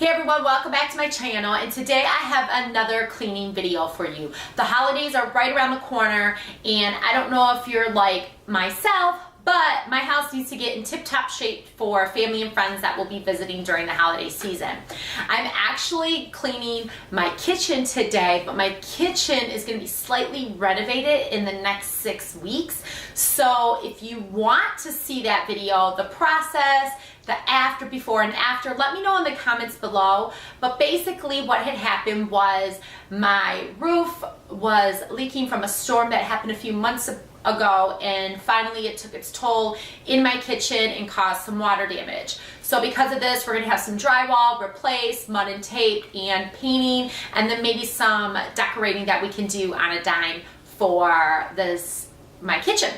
Hey everyone, welcome back to my channel, and today I have another cleaning video for you. The holidays are right around the corner, and I don't know if you're like myself, but my house needs to get in tip-top shape for family and friends that will be visiting during the holiday season. I'm actually cleaning my kitchen today, but my kitchen is going to be slightly renovated in the next 6 weeks. So if you want to see that video, the process, the after, before, and after, let me know in the comments below. But basically what had happened was my roof was leaking from a storm that happened a few months ago, and finally it took its toll in my kitchen and caused some water damage. So because of this, we're going to have some drywall replaced, mud and tape, and painting, and then maybe some decorating that we can do on a dime for my kitchen.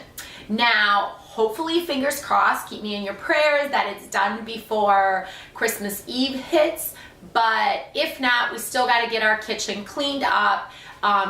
Now, hopefully, fingers crossed, keep me in your prayers that it's done before Christmas Eve hits. But if not, we still got to get our kitchen cleaned up.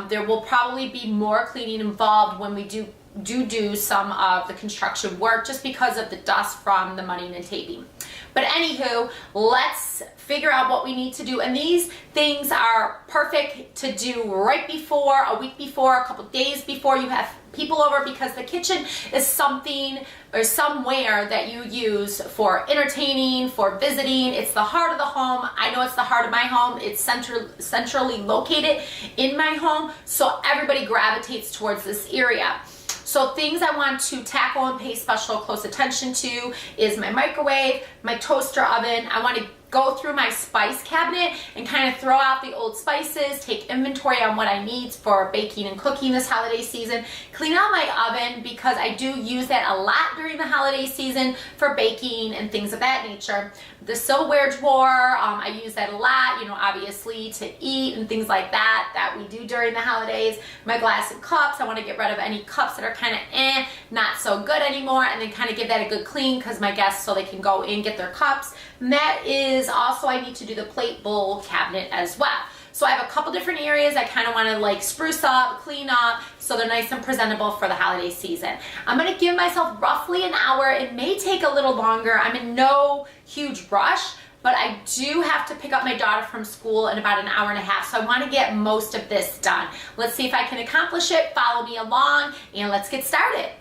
There will probably be more cleaning involved when we do some of the construction work, just because of the dust from the mudding and taping. But anywho, let's figure out what we need to do. And these things are perfect to do right before, a week before, a couple days before you have people over, because the kitchen is something or somewhere that you use for entertaining, for visiting. It's the heart of the home. I know it's the heart of my home. It's centrally located in my home, so everybody gravitates towards this area. So things I want to tackle and pay special close attention to is my microwave, my toaster oven. I want to go through my spice cabinet and kind of throw out the old spices, take inventory on what I need for baking and cooking this holiday season, clean out my oven because I do use that a lot during the holiday season for baking and things of that nature. The silverware drawer, I use that a lot, obviously to eat and things like that we do during the holidays. My glass and cups, I want to get rid of any cups that are kind of not so good anymore, and then kind of give that a good clean because my guests, so they can go in, get their cups. And that is also, I need to do the plate bowl cabinet as well. So I have a couple different areas I kind of want to like spruce up, clean up, so they're nice and presentable for the holiday season. I'm going to give myself roughly an hour. It may take a little longer. I'm in no huge rush, but I do have to pick up my daughter from school in about an hour and a half, so I want to get most of this done. Let's see if I can accomplish it. Follow me along, and let's get started.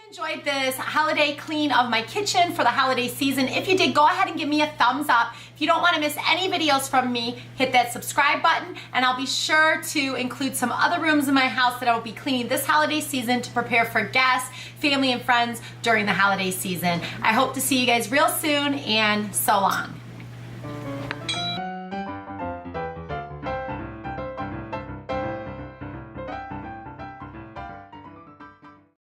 Enjoyed this holiday clean of my kitchen for the holiday season. If you did, go ahead and give me a thumbs up. If you don't want to miss any videos from me, hit that subscribe button, and I'll be sure to include some other rooms in my house that I will be cleaning this holiday season to prepare for guests, family, and friends during the holiday season. I hope to see you guys real soon, and so long.